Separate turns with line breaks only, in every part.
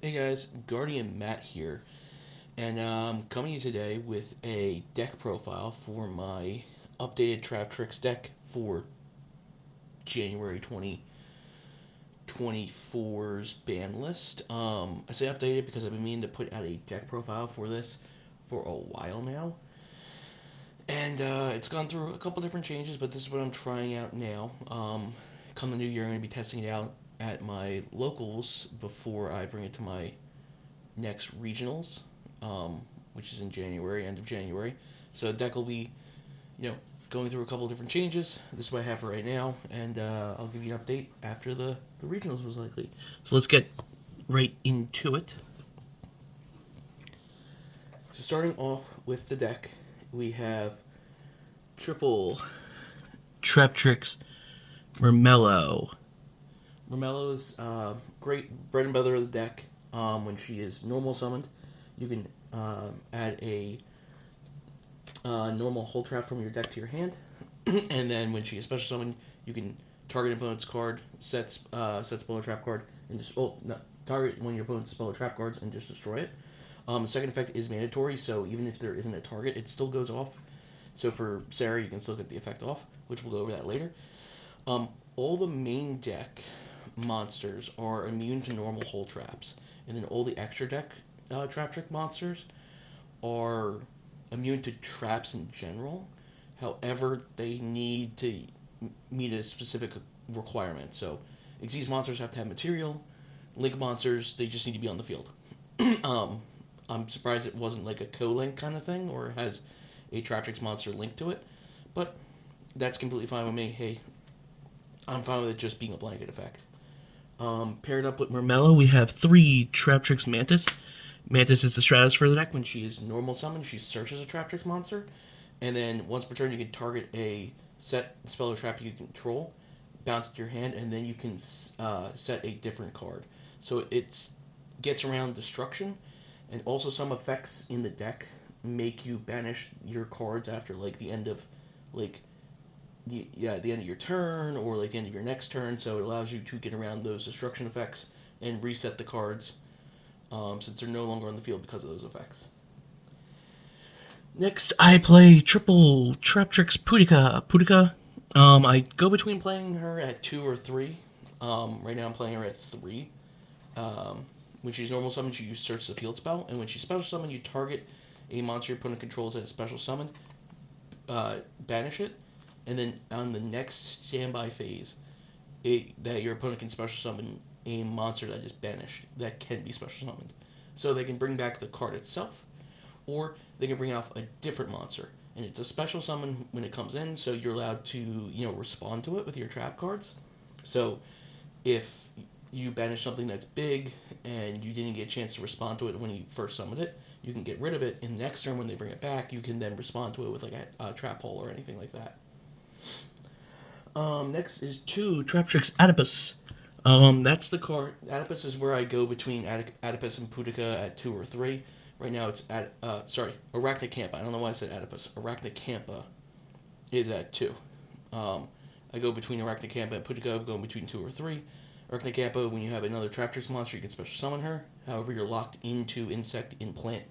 Hey guys, Guardian Matt here, and I'm coming to you today with a deck profile for my updated Traptrix deck for January 2024's Banlist. I say updated because I've been meaning to put out a deck profile for this for a while now, and it's gone through a couple different changes, but this is what I'm trying out now. Come the new year, I'm going to be testing it out at my locals before I bring it to my next regionals, which is in January, end of January. So the deck will be, you know, going through a couple of different changes. This is what I have for right now, and I'll give you an update after the regionals was likely. So let's get right into it. So starting off with the deck, we have triple Traptrix Mermello. Mermello's great bread and butter of the deck. When she is normal summoned, you can add a normal hold trap from your deck to your hand, and then when she is special summoned, you can target an opponent's card, sets spell a trap card, and just no, target one of your opponent's spell a trap cards and just destroy it. The second effect is mandatory, so even if there isn't a target, it still goes off. So for Sarah, you can still get the effect off, which we'll go over that later. All the main deck monsters are immune to normal hold traps, and then all the extra deck trap trick monsters are immune to traps in general. However, they need to meet a specific requirement. So, Exes monsters have to have material. Link monsters, they just need to be on the field. um, I'm surprised it wasn't like a co-link kind of thing, or has a Traptrix monster linked to it. But that's completely fine with me. Hey, I'm fine with it just being a blanket effect. Paired up with Mermello, we have three Traptrix Mantis. Mantis is the Stratus for the deck. When she is normal summoned, she searches a Traptrix monster, and then once per turn, you can target a set spell or trap you control, bounce it to your hand, and then you can set a different card. So it gets around destruction, and also some effects in the deck make you banish your cards after like the end of like the end of your turn or like the end of your next turn. So it allows you to get around those destruction effects and reset the cards since they're no longer on the field because of those effects. Next, I play triple Traptrix Pudica. I go between playing her at 2 or 3. Right now I'm playing her at 3. When she's normal summoned, you search the field spell, and when she's special summoned, you target a monster your opponent controls as special summoned, banish it, and then on the next standby phase, that your opponent can special summon a monster that is banished that can be special summoned. So they can bring back the card itself, or they can bring off a different monster. And it's a special summon when it comes in, so you're allowed to, respond to it with your trap cards. So if you banish something that's big and you didn't get a chance to respond to it when you first summoned it, you can get rid of it. And next turn when they bring it back, you can then respond to it with like a trap hole or anything like that. Next is two Traptrix Adipus. That's the card. Adipus is where I go between Adipus and Pudica at 2 or 3. Right now it's at Arachnacampa. I don't know why I said Adipus. Arachnacampa is at 2. I go between Arachnacampa and Pudica, going between 2 or 3. Arachnacampa, when you have another Traptrix monster, you can special summon her. However, you're locked into insect and plant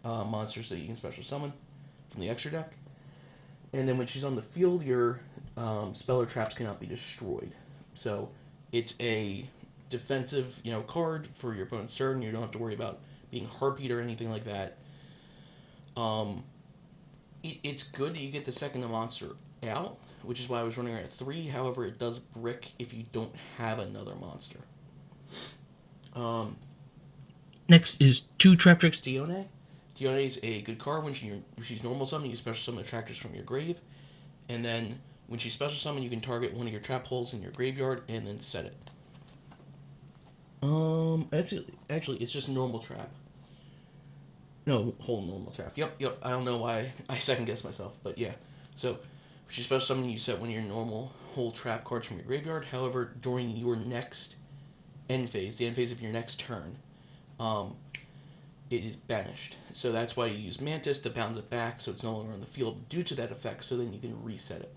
monsters that you can special summon from the extra deck. And then when she's on the field, your spell or traps cannot be destroyed. So it's a defensive, card for your opponent's turn. You don't have to worry about being harpied or anything like that. It's good that you get the second monster out, which is why I was running her at 3. However, it does brick if you don't have another monster. Next is two Traptrix Dione. Dione is a good card when she's normal summon. You special summon attractors from your grave, and then when she's special summon, you can target one of your trap holes in your graveyard and then set it. Actually, it's just normal trap. No, whole normal trap. Yep. I don't know why I second guessed myself, but yeah. So, when she's special summon, you set one of your normal whole trap cards from your graveyard. However, during your next end phase, the end phase of your next turn, it is banished. So that's why you use Mantis to bounce it back so it's no longer on the field due to that effect, so then you can reset it.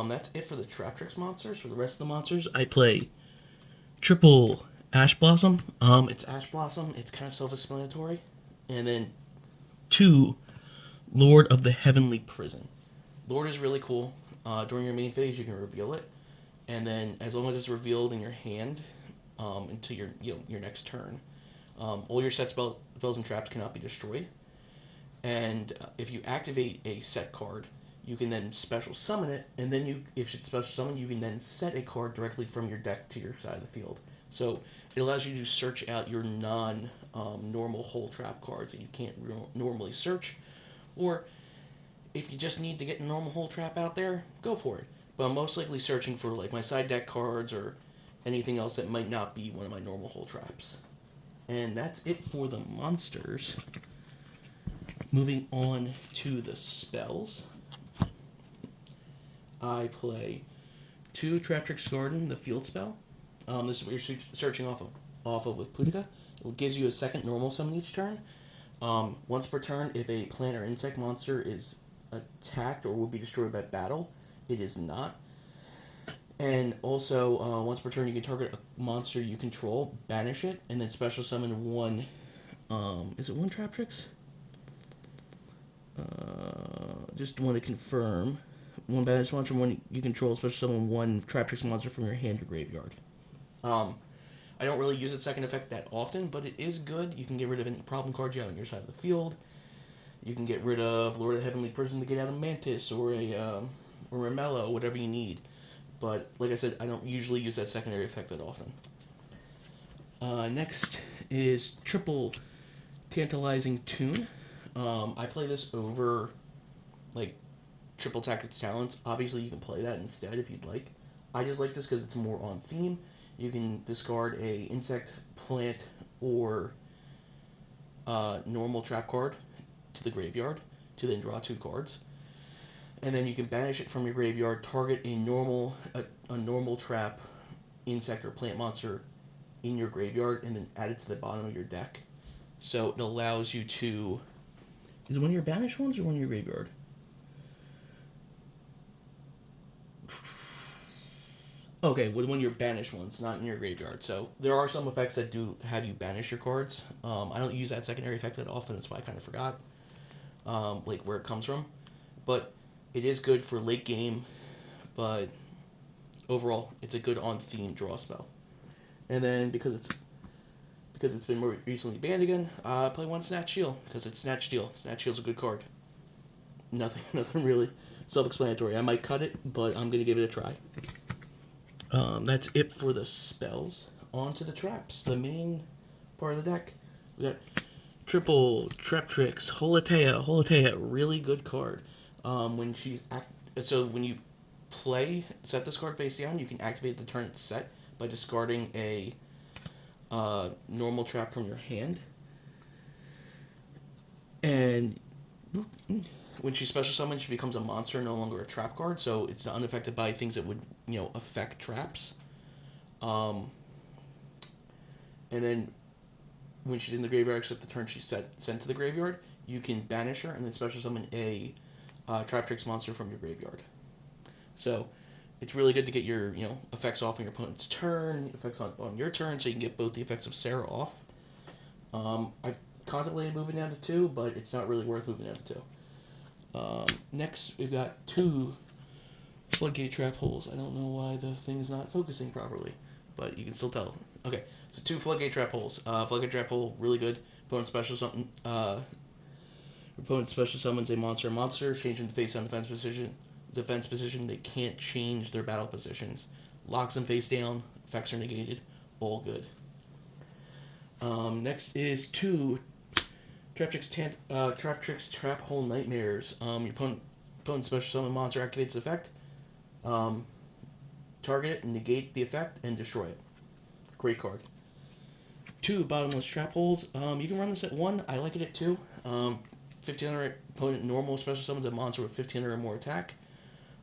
That's it for the Traptrix monsters. For the rest of the monsters, I play triple Ash Blossom. It's Ash Blossom. It's kind of self-explanatory. And then 2, Lord of the Heavenly Prison. Lord is really cool. During your main phase, you can reveal it, and then as long as it's revealed in your hand, until your next turn, all your set spells and traps cannot be destroyed. And if you activate a set card, you can then special summon it, and then if it's special summon, you can then set a card directly from your deck to your side of the field. So it allows you to search out your normal hole trap cards that you can't normally search, or if you just need to get a normal hole trap out there, go for it. But I'm most likely searching for like my side deck cards or anything else that might not be one of my normal hole traps. And that's it for the monsters. Moving on to the spells. I play 2 Traptrix Garden, the field spell. This is what you're searching off of with Pudica. It gives you a second normal summon each turn. Once per turn, if a plant or insect monster is attacked or will be destroyed by battle, it is not. And also, once per turn, you can target a monster you control, banish it, and then special summon one. Is it 1 Traptrix? Just want to confirm. 1 banished monster, 1 you control, special summon 1 Traptrix monster from your hand or graveyard. I don't really use its second effect that often, but it is good. You can get rid of any problem cards you have on your side of the field. You can get rid of Lord of the Heavenly Prison to get out a Mantis or a Mellow, whatever you need. But like I said, I don't usually use that secondary effect that often. Next is Triple Tantalizing Tune. I play this over like Triple Tactics Talents. Obviously, you can play that instead if you'd like. I just like this because it's more on theme. You can discard a insect, plant, or normal trap card to the graveyard to then draw 2 cards. And then you can banish it from your graveyard, target a normal trap, insect, or plant monster in your graveyard, and then add it to the bottom of your deck. So it allows you to... Is it one of your banished ones or one of your graveyard? Okay, with one of your banished ones, not in your graveyard. So there are some effects that do have you banish your cards. I don't use that secondary effect that often. That's why I kind of forgot like where it comes from. But it is good for late game. But overall, it's a good on-theme draw spell. And then because it's been more recently banned again, I play 1 Snatch Shield because it's Snatch Steal. Snatch Shield's a good card. Nothing really self-explanatory. I might cut it, but I'm gonna give it a try. That's it for the spells. On to the traps, the main part of the deck. We got Triple Traptrix, Holatea, really good card. When you set this card face down, you can activate the turn it's set by discarding a normal trap from your hand. And when she special summons, she becomes a monster, no longer a trap card, so it's not unaffected by things that would, affect traps. And then when she's in the graveyard, except the turn she's sent to the graveyard, you can banish her and then special summon a Traptrix monster from your graveyard. So it's really good to get your effects off on your opponent's turn, effects on your turn, so you can get both the effects of Sarah off. I've contemplated moving down to 2, but it's not really worth moving down to 2. Next, we've got 2 Floodgate Trap Holes. I don't know why the thing's not focusing properly, but you can still tell. Okay, so 2 Floodgate Trap Holes. Floodgate Trap Hole, really good. Opponent special summons a monster, changing the face down defense position. They can't change their battle positions. Locks them face down, effects are negated, all good. Next is 2 Traptrix Trap Hole Nightmares. Your opponent special summon monster activates the effect. Target it, negate the effect, and destroy it. Great card. 2 Bottomless Trap Holes. You can run this at 1. I like it at 2. 1500 opponent normal special summons a monster with 1500 or more attack.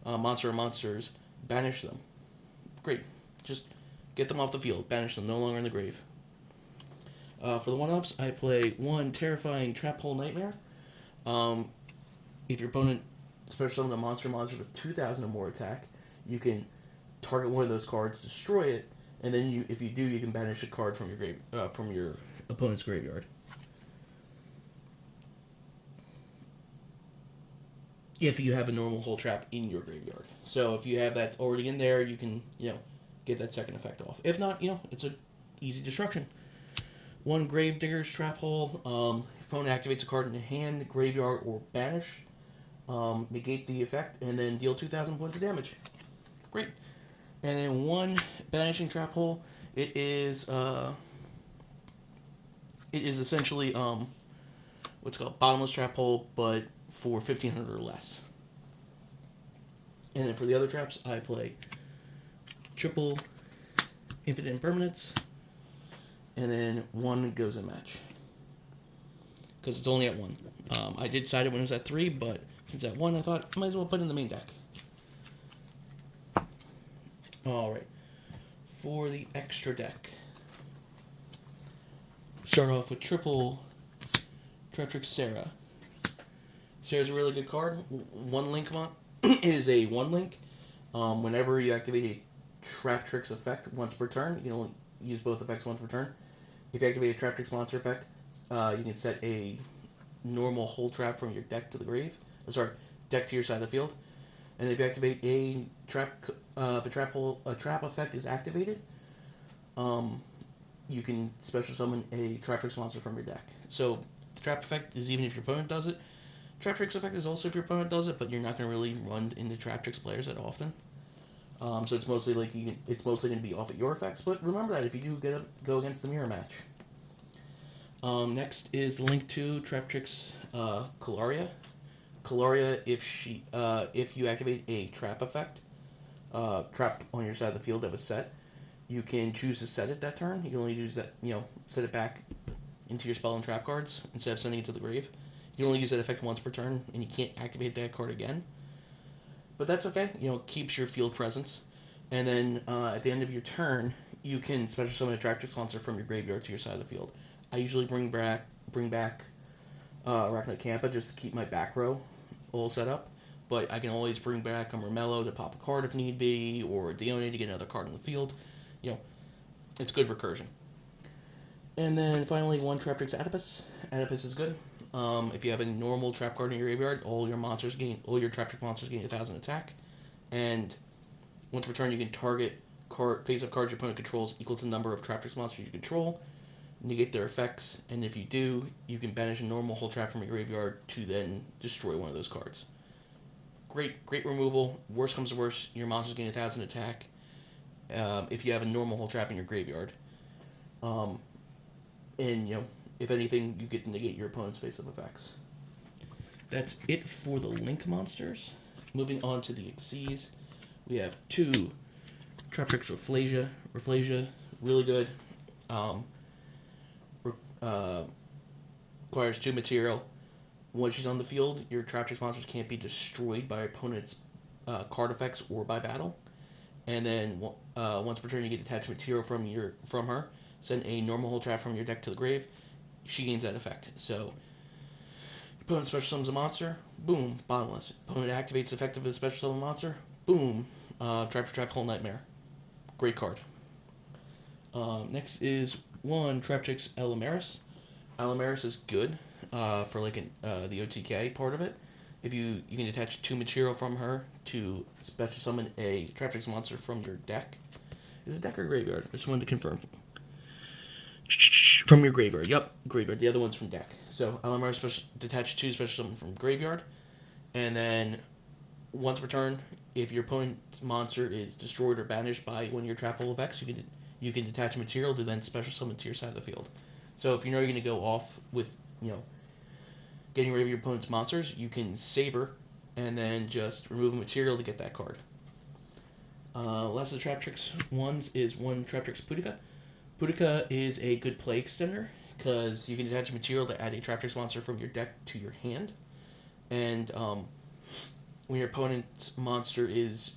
Monster or monsters, banish them. Great. Just get them off the field. Banish them. No longer in the grave. For the 1-ups, I play 1 Terrifying Trap Hole Nightmare. If your opponent special summons a monster with 2000 or more attack, you can target one of those cards, destroy it, and then if you do, you can banish a card from your opponent's graveyard. If you have a normal hole trap in your graveyard. So if you have that already in there, you can, get that second effect off. If not, it's a easy destruction. 1 Gravedigger's Trap Hole. Opponent activates a card in the hand, graveyard, or banish. Negate the effect, and then deal 2,000 points of damage. Great. And then 1 Banishing Trap Hole. It is essentially what's called Bottomless Trap Hole, but for 1,500 or less. And then for the other traps, I play triple Infinite Impermanence, and then 1 goes in match. Because it's only at 1. I did side it when it was at 3, but since at 1, I thought I might as well put it in the main deck. Alright. For the extra deck, start off with triple Traptrix Sarah. Sarah's a really good card. 1 link is a 1 link. Whenever you activate a Traptrix effect once per turn, you can only use both effects once per turn. If you activate a Traptrix monster effect, you can set a normal hole trap from your deck to the grave. Deck to your side of the field. And if you activate a trap, if a trap effect is activated, you can special summon a Traptrix monster from your deck. So the trap effect is even if your opponent does it. Traptrix effect is also if your opponent does it, but you're not going to really run into Traptrix players that often. So it's mostly going to be off at your effects. But remember that if you do go against the mirror match. Next is link to Traptrix Calaria. Calaria, if you activate a trap effect, trap on your side of the field that was set, you can choose to set it that turn. You can only use that, set it back into your spell and trap cards instead of sending it to the grave. You can only use that effect once per turn, and you can't activate that card again. But that's okay. It keeps your field presence. And then at the end of your turn, you can special summon a Traptrix monster from your graveyard to your side of the field. I usually bring back Arachnoid Campa just to keep my back row all set up. But I can always bring back a Mermello to pop a card if need be, or a Dione to get another card in the field. It's good recursion. And then finally, 1 Traptrix Adipus. Adipus is good. If you have a normal trap card in your graveyard, all your Traptrix monsters gain 1,000 attack. And once per turn, you can target face-up cards your opponent controls equal to the number of Traptrix monsters you control, negate their effects, and if you do, you can banish a normal hole trap from your graveyard to then destroy one of those cards. Great removal. Worst comes to worst, your monsters gain 1,000 attack if you have a normal hole trap in your graveyard. And, if anything, you get to negate your opponent's face-up effects. That's it for the link monsters. Moving on to the Exes, we have 2 Traptrix Rafflesia, really good. Requires 2 material. Once she's on the field, your Traptrix monsters can't be destroyed by opponent's card effects or by battle. And then once per turn, you get attached material from her. Send a normal hole trap from your deck to the grave. She gains that effect. So, opponent special summons a monster. Boom, bottomless. Opponent activates the effect of a special summon monster. Boom, Trap Hole Nightmare. Great card. Next is 1 Traptrix Allomeris. Allomeris is good for the OTK part of it. If you can attach 2 material from her to special summon a Traptrix monster from your deck. Is it deck or graveyard? I just wanted to confirm. From your graveyard. Yep, graveyard. The other one's from deck. So Allomeris detach 2 special summon from graveyard. And then once per turn, if your opponent's monster is destroyed or banished by one of your trap hole effects, you can detach material to then special summon to your side of the field. So if you know you're going to go off with, getting rid of your opponent's monsters, you can save her and then just remove a material to get that card. Last of the Traptrix ones is 1 Traptrix Pudica. Pudica is a good play extender because you can attach material to add a Traptrix monster from your deck to your hand. And when your opponent's monster is,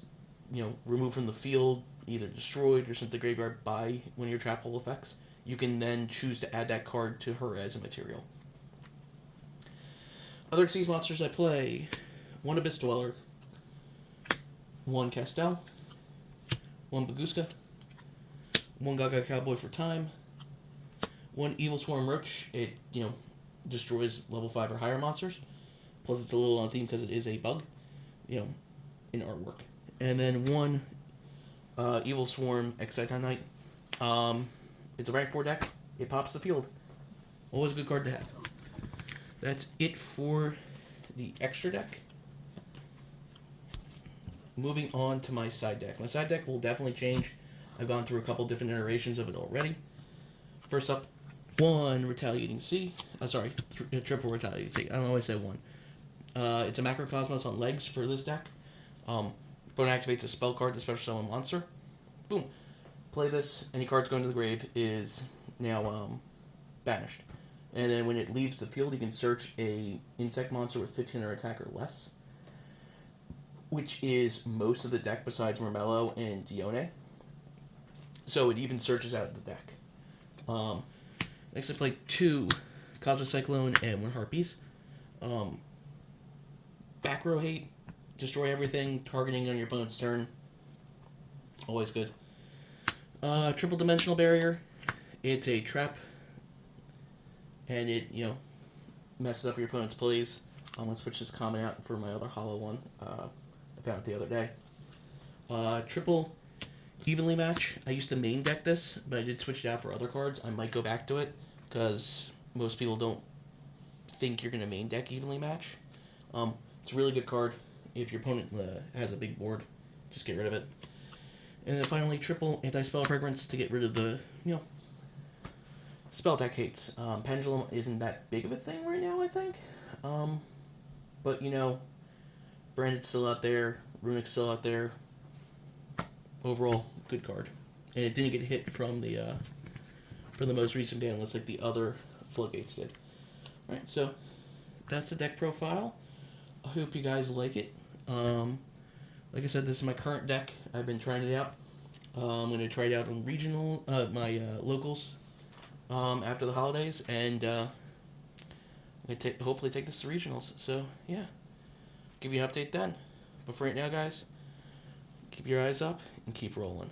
removed from the field, either destroyed or sent to the graveyard by one of your trap hole effects, you can then choose to add that card to her as a material. Other Exes monsters I play: 1 Abyss Dweller, 1 Castel, 1 Baguska, one Gaga Cowboy for time, one Evil Swarm Roach. It, destroys level 5 or higher monsters. Plus, it's a little on theme because it is a bug, in artwork. And then one Evil Swarm Exciton Knight. It's a rank 4 deck. It pops the field. Always a good card to have. That's it for the extra deck. Moving on to my side deck. My side deck will definitely change. I've gone through a couple different iterations of it already. First up, one Retaliating Sea. Triple Retaliating Sea. I don't know why I said one. It's a Macrocosmos on legs for this deck. Opponent activates a spell card to special summon monster. Boom. Play this. Any cards going to the grave is now banished. And then when it leaves the field, you can search a insect monster with 15 attack or less, which is most of the deck besides Mermello and Dione. So it even searches out the deck. Next I play two Cosmic Cyclone and one Harpies. Back row hate, destroy everything, targeting on your opponent's turn. Always good. Triple Dimensional Barrier. It's a trap, and it, messes up your opponent's plays. I'm going to switch this comment out for my other hollow one. I found it the other day. Triple Evenly Match. I used to main deck this, but I did switch it out for other cards. I might go back to it, because most people don't think you're going to main deck Evenly Match. It's a really good card. If your opponent has a big board, just get rid of it. And then finally, triple Anti-Spell Fragrance to get rid of the, spell deck hates. Pendulum isn't that big of a thing right now, I think. But, Branded's still out there. Runic's still out there. Overall, good card. And it didn't get hit from the most recent ban list like the other Floodgates did. Alright, so that's the deck profile. I hope you guys like it. Like I said, this is my current deck. I've been trying it out. I'm going to try it out on regional, my locals after the holidays, and I'm going to hopefully take this to regionals. So, yeah, give you an update then. But for right now, guys, keep your eyes up and keep rolling.